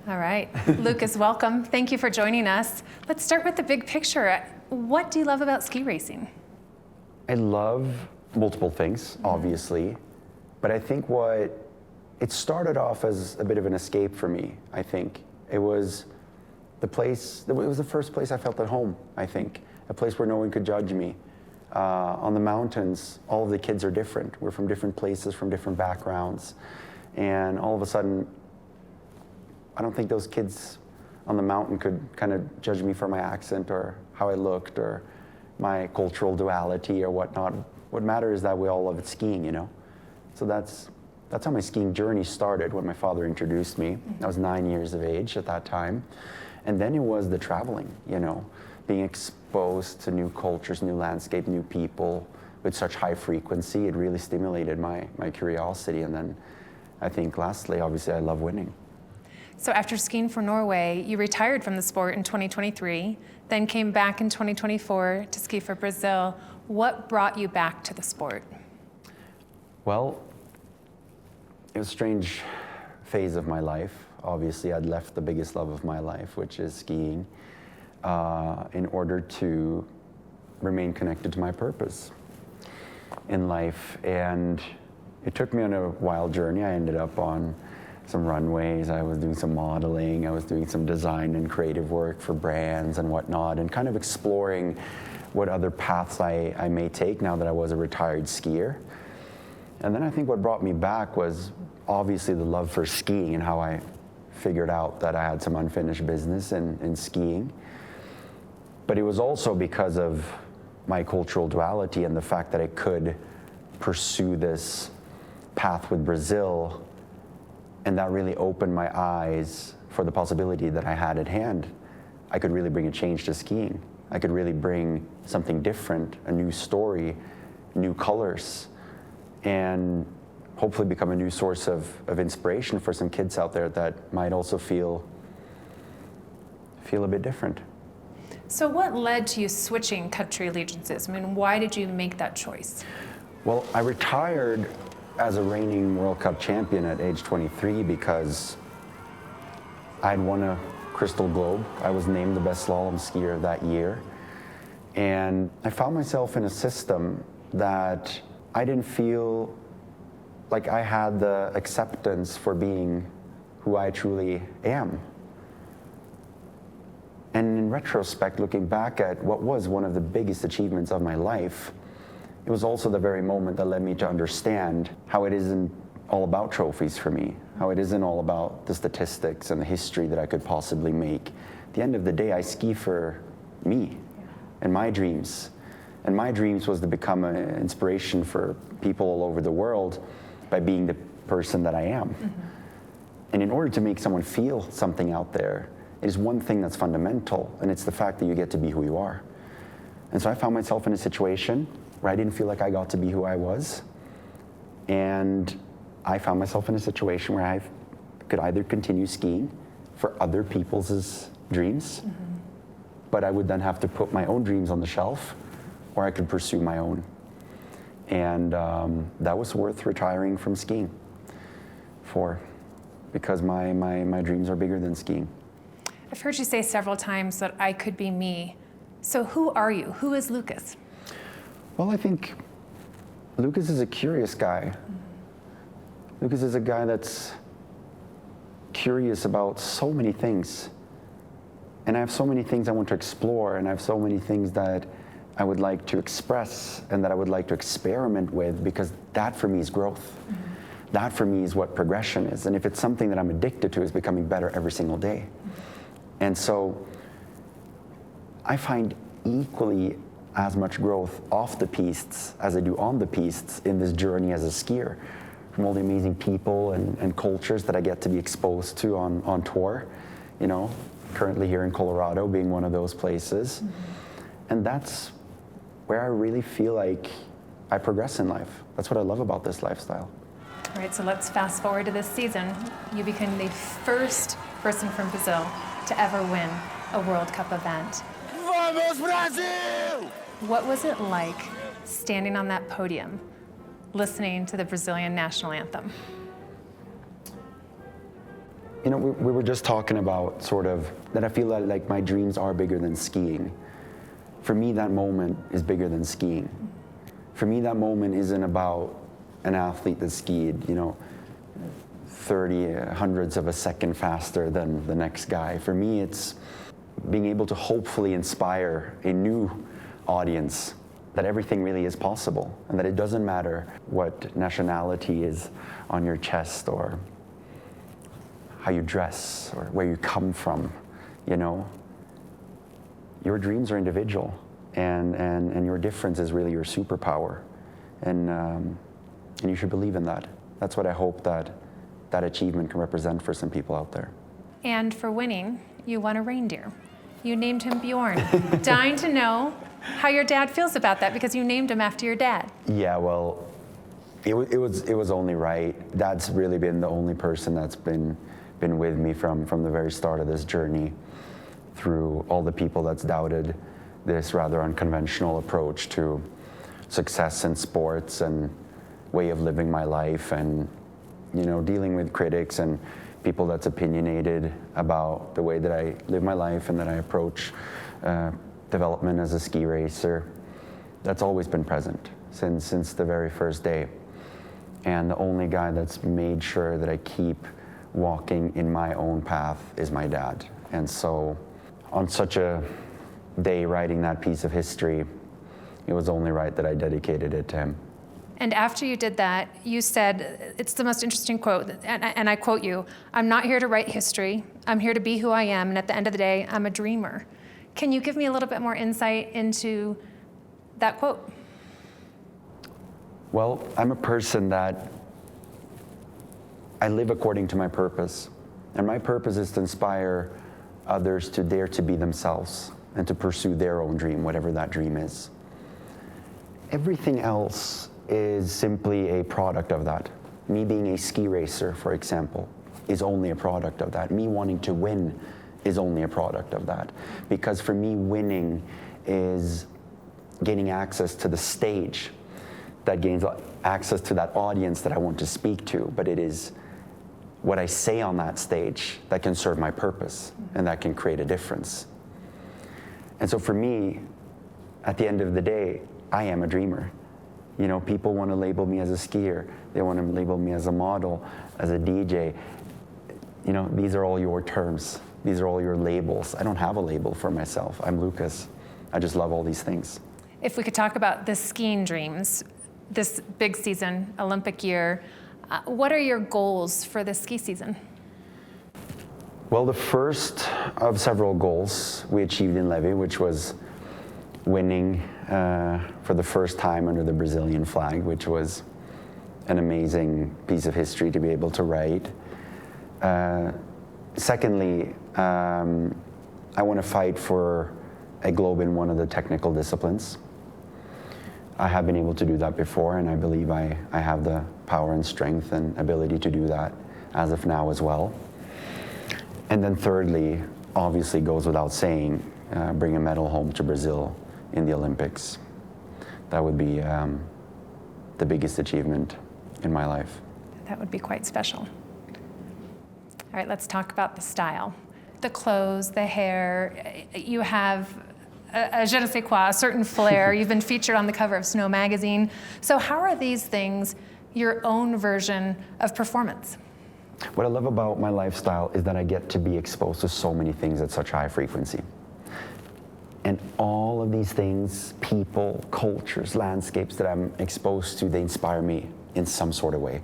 All right. Lucas, welcome. Thank you for joining us. Let's start with the big picture. What do you love about ski racing? I love multiple things, obviously, but I think it started off as a bit of an escape for me, I think. It was the first place I felt at home, I think. A place where no one could judge me. On the mountains, all of the kids are different. We're from different places, from different backgrounds. And all of a sudden, I don't think those kids on the mountain could kind of judge me for my accent or how I looked or my cultural duality or whatnot. What matters is that we all love skiing, you know? So that's how my skiing journey started when my father introduced me. I was 9 years of age at that time. And then it was the traveling, you know, being exposed to new cultures, new landscape, new people with such high frequency. It really stimulated my curiosity. And then I think lastly, obviously, I love winning. So after skiing for Norway, you retired from the sport in 2023, then came back in 2024 to ski for Brazil. What brought you back to the sport? Well, it was a strange phase of my life. Obviously, I'd left the biggest love of my life, which is skiing, in order to remain connected to my purpose in life. And it took me on a wild journey. I ended up on some runways, I was doing some modeling, I was doing some design and creative work for brands and whatnot, and kind of exploring what other paths I may take now that I was a retired skier. And then I think what brought me back was obviously the love for skiing and how I figured out that I had some unfinished business in skiing. But it was also because of my cultural duality and the fact that I could pursue this path with Brazil. And that really opened my eyes for the possibility that I had at hand. I could really bring a change to skiing. I could really bring something different, a new story, new colors, and hopefully become a new source of inspiration for some kids out there that might also feel a bit different. So what led to you switching country allegiances? I mean, why did you make that choice? Well, I retired as a reigning World Cup champion at age 23 because I'd won a Crystal Globe. I was named the best slalom skier that year. And I found myself in a system that I didn't feel like I had the acceptance for being who I truly am. And in retrospect, looking back at what was one of the biggest achievements of my life, it was also the very moment that led me to understand how it isn't all about trophies for me, how it isn't all about the statistics and the history that I could possibly make. At the end of the day, I ski for me and my dreams. And my dreams was to become an inspiration for people all over the world by being the person that I am. And in order to make someone feel something out there, is one thing that's fundamental, and it's the fact that you get to be who you are. And so I found myself in a situation where I didn't feel like I got to be who I was. And I found myself in a situation where I could either continue skiing for other people's dreams, but I would then have to put my own dreams on the shelf, or I could pursue my own. And that was worth retiring from skiing for, because my dreams are bigger than skiing. I've heard you say several times that I could be me. So who are you? Who is Lucas? Well, I think Lucas is a curious guy. Lucas is a guy that's curious about so many things. And I have so many things I want to explore, and I have so many things that I would like to express and that I would like to experiment with, because that for me is growth. That for me is what progression is. And if it's something that I'm addicted to, is becoming better every single day. And so I find equally as much growth off the pistes as I do on the pistes in this journey as a skier, from all the amazing people and cultures that I get to be exposed to on tour, you know, currently here in Colorado being one of those places. And that's where I really feel like I progress in life. That's what I love about this lifestyle. All right, so let's fast forward to this season. You became the first person from Brazil to ever win a World Cup event. Vamos, Brasil! What was it like standing on that podium, listening to the Brazilian national anthem? You know, we were just talking about sort of that I feel like my dreams are bigger than skiing. For me, that moment is bigger than skiing. For me, that moment isn't about an athlete that skied, 30 hundredths of a second faster than the next guy. For me, it's being able to hopefully inspire a new audience that everything really is possible and that it doesn't matter what nationality is on your chest or how you dress or where you come from, Your dreams are individual and your difference is really your superpower. And you should believe in that. That's what I hope that achievement can represent for some people out there. And for winning, you won a reindeer. You named him Bjorn. Dying to know how your dad feels about that because you named him after your dad. Yeah, well, it was only right. Dad's really been the only person that's been with me from the very start of this journey, through all the people that's doubted this rather unconventional approach to success in sports and way of living my life, and dealing with critics and people that's opinionated about the way that I live my life and that I approach development as a ski racer. That's always been present since the very first day. And the only guy that's made sure that I keep walking in my own path is my dad. And so on such a day writing that piece of history, it was only right that I dedicated it to him. And after you did that, you said, it's the most interesting quote, and I quote you, "I'm not here to write history. I'm here to be who I am, and at the end of the day, I'm a dreamer." Can you give me a little bit more insight into that quote? Well, I'm a person that I live according to my purpose. And my purpose is to inspire others to dare to be themselves and to pursue their own dream, whatever that dream is. Everything else is simply a product of that. Me being a ski racer, for example, is only a product of that. Me wanting to win is only a product of that. Because for me, winning is gaining access to the stage that gains access to that audience that I want to speak to, but it is what I say on that stage that can serve my purpose and that can create a difference. And so for me, at the end of the day, I am a dreamer. People want to label me as a skier. They want to label me as a model, as a DJ. These are all your terms. These are all your labels. I don't have a label for myself. I'm Lucas. I just love all these things. If we could talk about the skiing dreams, this big season, Olympic year, what are your goals for this ski season? Well, the first of several goals we achieved in Levi, which was winning for the first time under the Brazilian flag, which was an amazing piece of history to be able to write. Secondly, I want to fight for a globe in one of the technical disciplines. I have been able to do that before, and I believe I have the power and strength and ability to do that as of now as well. And then thirdly, obviously goes without saying, bring a medal home to Brazil in the Olympics. That would be the biggest achievement in my life. That would be quite special. All right, let's talk about the style. The clothes, the hair, you have a je ne sais quoi, a certain flair. You've been featured on the cover of Snow magazine. So how are these things your own version of performance? What I love about my lifestyle is that I get to be exposed to so many things at such high frequency. And all of these things, people, cultures, landscapes that I'm exposed to, they inspire me in some sort of way.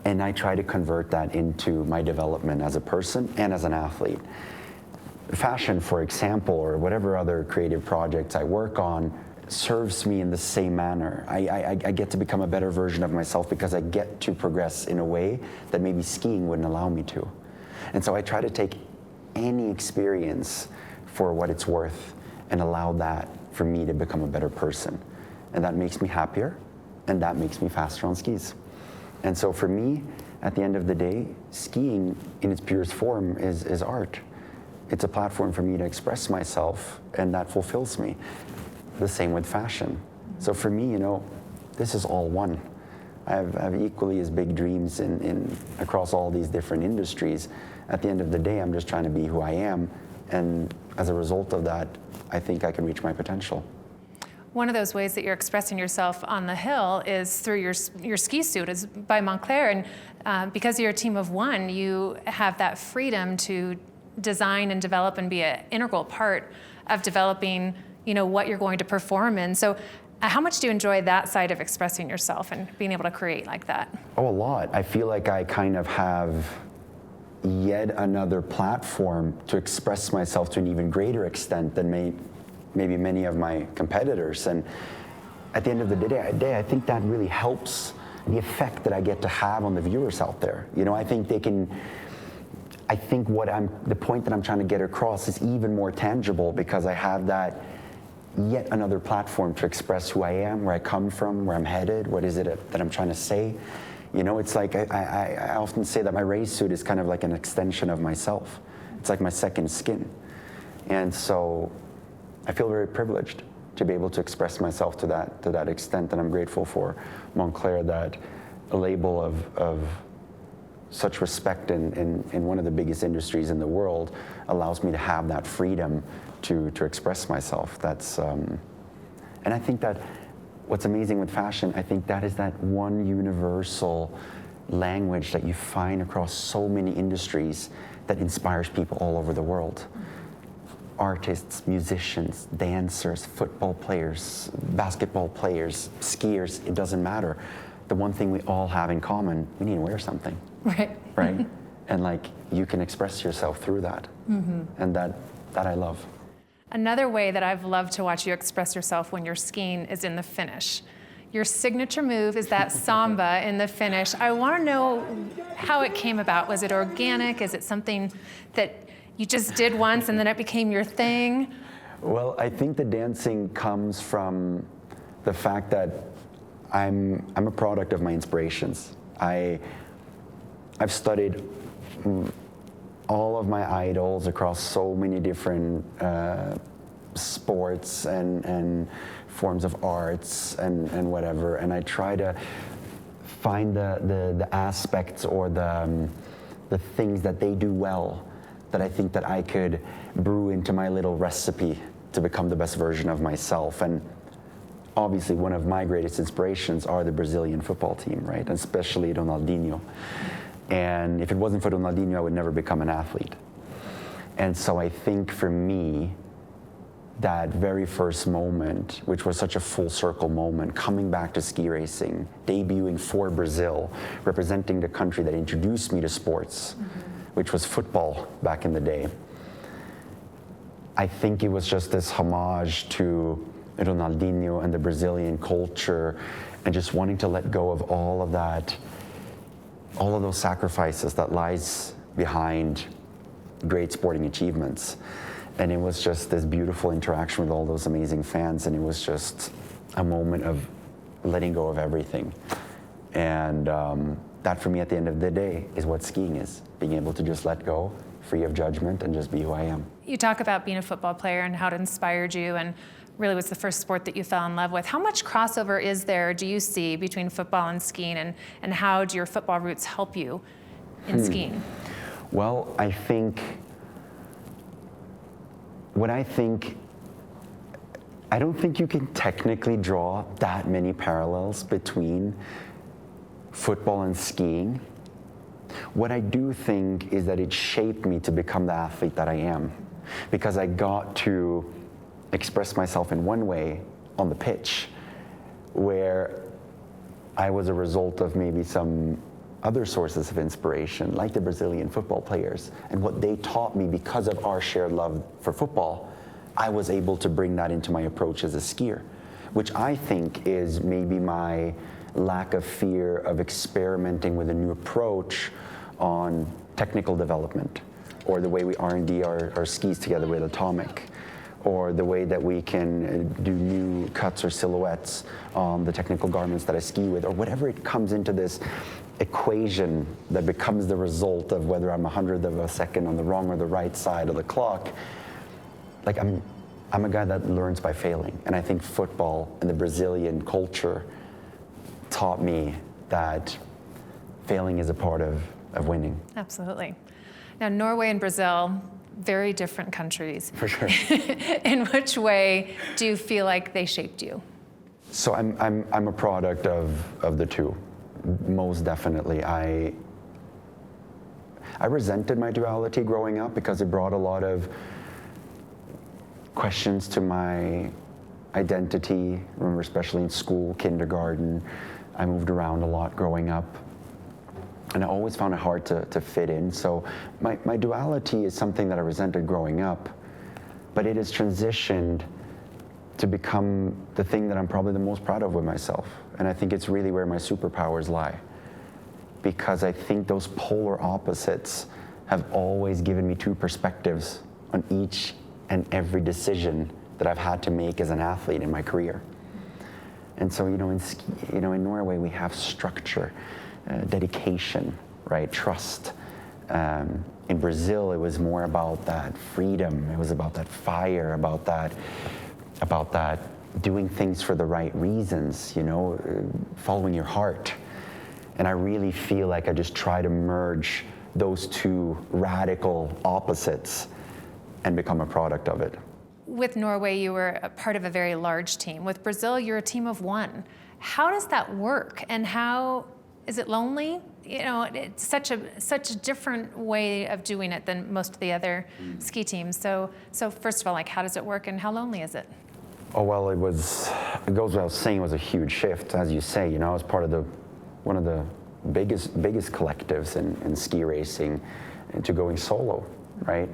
And I try to convert that into my development as a person and as an athlete. Fashion, for example, or whatever other creative projects I work on, serves me in the same manner. I get to become a better version of myself because I get to progress in a way that maybe skiing wouldn't allow me to. And so I try to take any experience for what it's worth and allow that for me to become a better person. And that makes me happier, and that makes me faster on skis. And so for me, at the end of the day, skiing in its purest form is art. It's a platform for me to express myself, and that fulfills me. The same with fashion. So for me, this is all one. I have equally as big dreams across all these different industries. At the end of the day, I'm just trying to be who I am, and as a result of that, I think I can reach my potential. One of those ways that you're expressing yourself on the hill is through your ski suit is by Montclair, and because you're a team of one, you have that freedom to design and develop and be an integral part of developing, what you're going to perform in. So how much do you enjoy that side of expressing yourself and being able to create like that? Oh, a lot. I feel like I kind of have yet another platform to express myself to an even greater extent than maybe many of my competitors. And at the end of the day, I think that really helps the effect that I get to have on the viewers out there. I think the point that I'm trying to get across is even more tangible because I have that yet another platform to express who I am, where I come from, where I'm headed, what is it that I'm trying to say. It's like I often say that my race suit is kind of like an extension of myself. It's like my second skin. And so I feel very privileged to be able to express myself to that extent, and I'm grateful for Montclair, that a label of such respect in one of the biggest industries in the world allows me to have that freedom to express myself. And I think that what's amazing with fashion, I think that is that one universal language that you find across so many industries that inspires people all over the world. Artists, musicians, dancers, football players, basketball players, skiers, it doesn't matter. The one thing we all have in common, we need to wear something. Right? And you can express yourself through that. Mm-hmm. And that I love. Another way that I've loved to watch you express yourself when you're skiing is in the finish. Your signature move is that samba in the finish. I want to know how it came about. Was it organic? Is it something that you just did once and then it became your thing? Well, I think the dancing comes from the fact that I'm a product of my inspirations. I've studied all of my idols across so many different sports and forms of arts and whatever, and I try to find the aspects or the things that they do well that I think that I could brew into my little recipe to become the best version of myself. And obviously one of my greatest inspirations are the Brazilian football team, right? And especially Ronaldinho. And if it wasn't for Ronaldinho, I would never become an athlete. And so I think for me, that very first moment, which was such a full circle moment, coming back to ski racing, debuting for Brazil, representing the country that introduced me to sports, which was football back in the day. I think it was just this homage to Ronaldinho and the Brazilian culture, and just wanting to let go of all of that, all of those sacrifices that lies behind great sporting achievements. And it was just this beautiful interaction with all those amazing fans, and it was just a moment of letting go of everything. And that for me at the end of the day is what skiing is, being able to just let go, free of judgment, and just be who I am. You talk about being a football player and how it inspired you and really was the first sport that you fell in love with. How much crossover is there, do you see, between football and skiing, and how do your football roots help you in skiing? Well, I don't think you can technically draw that many parallels between football and skiing. What I do think is that it shaped me to become the athlete that I am, because I got to express myself in one way on the pitch, where I was a result of maybe some other sources of inspiration, like the Brazilian football players, and what they taught me because of our shared love for football. I was able to bring that into my approach as a skier, which I think is maybe my lack of fear of experimenting with a new approach on technical development, or the way we R&D our skis together with Atomic, or the way that we can do new cuts or silhouettes on the technical garments that I ski with, or whatever it comes into this equation that becomes the result of whether I'm 100th of a second on the wrong or the right side of the clock. Like I'm a guy that learns by failing, and I think football and the Brazilian culture taught me that failing is a part of winning. Absolutely. Now, Norway and Brazil, very different countries. For sure. In which way do you feel like they shaped you? So I'm a product of the two, most definitely. I resented my duality growing up because it brought a lot of questions to my identity. Remember, especially in school, kindergarten, I moved around a lot growing up. And I always found it hard to fit in. So my duality is something that I resented growing up, but it has transitioned to become the thing that I'm probably the most proud of with myself. And I think it's really where my superpowers lie. Because I think those polar opposites have always given me two perspectives on each and every decision that I've had to make as an athlete in my career. And so, in Norway we have structure, dedication, right? Trust. In Brazil, it was more about that freedom. It was about that fire, about that doing things for the right reasons, following your heart. And I really feel like I just try to merge those two radical opposites and become a product of it. With Norway, you were a part of a very large team. With Brazil, you're a team of one. How does that work? And how is it lonely? It's such a different way of doing it than most of the other ski teams. So first of all, how does it work and how lonely is it? Oh, well, it goes without saying, it was a huge shift. As you say, I was part of one of the biggest collectives in ski racing into going solo, right?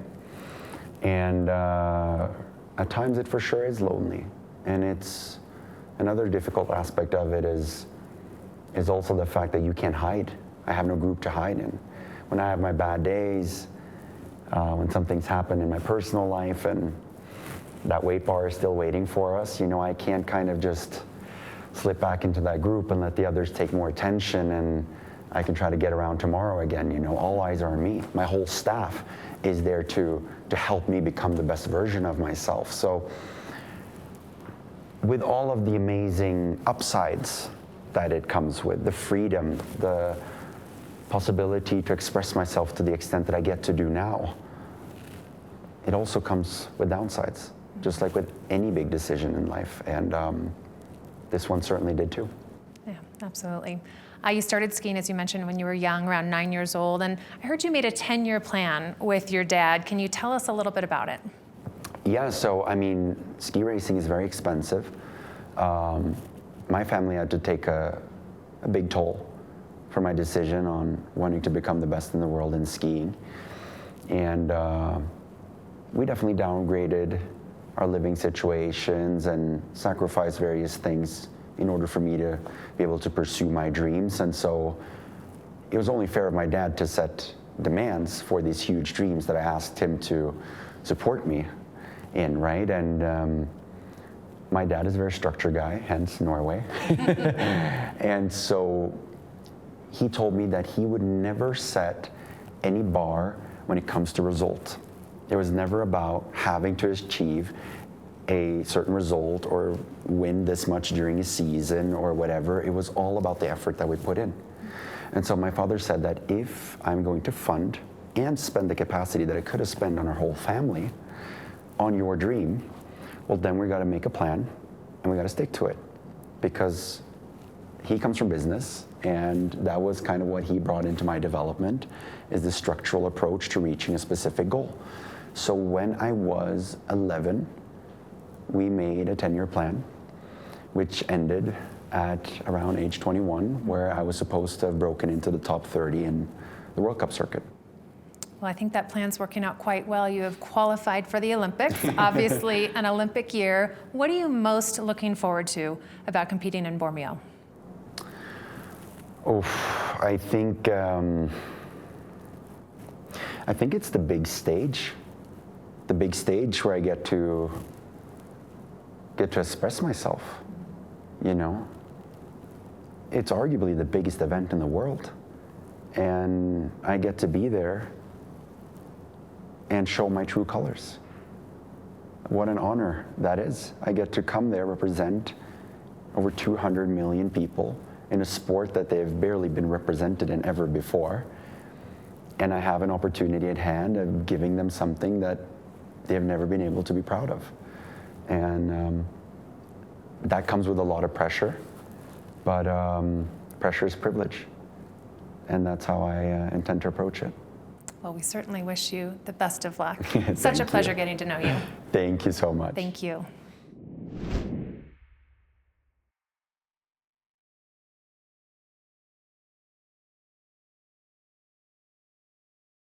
And at times it for sure is lonely. And it's another difficult aspect of it is also the fact that you can't hide. I have no group to hide in. When I have my bad days, when something's happened in my personal life and that weight bar is still waiting for us, I can't kind of just slip back into that group and let the others take more attention and I can try to get around tomorrow again. All eyes are on me. My whole staff is there to help me become the best version of myself. So with all of the amazing upsides that it comes with, the freedom, the possibility to express myself to the extent that I get to do now, it also comes with downsides, just like with any big decision in life. And this one certainly did too. Yeah, absolutely. You started skiing, as you mentioned, when you were young, around 9 years old, and I heard you made a 10-year plan with your dad. Can you tell us a little bit about it? Yeah, so ski racing is very expensive. My family had to take a big toll for my decision on wanting to become the best in the world in skiing. And we definitely downgraded our living situations and sacrificed various things in order for me to be able to pursue my dreams. And so it was only fair of my dad to set demands for these huge dreams that I asked him to support me in, right? And my dad is a very structured guy, hence Norway. And so he told me that he would never set any bar when it comes to result. It was never about having to achieve a certain result or win this much during a season or whatever. It was all about the effort that we put in. And so my father said that if I'm going to fund and spend the capacity that I could have spent on our whole family on your dream, well, then we got to make a plan and we got to stick to it, because he comes from business and that was kind of what he brought into my development, is the structural approach to reaching a specific goal. So when I was 11, we made a 10-year plan, which ended at around age 21, where I was supposed to have broken into the top 30 in the World Cup circuit. Well, I think that plan's working out quite well. You have qualified for the Olympics, obviously an Olympic year. What are you most looking forward to about competing in Bormio? Oh, I think it's the big stage. The big stage where I get to express myself, It's arguably the biggest event in the world. And I get to be there and show my true colors. What an honor that is. I get to come there, represent over 200 million people, in a sport that they've barely been represented in ever before. And I have an opportunity at hand of giving them something that they've never been able to be proud of. And that comes with a lot of pressure, but pressure is privilege. And that's how I intend to approach it. Well, we certainly wish you the best of luck. Such a Thank pleasure you. getting to know you. Thank you so much. Thank you.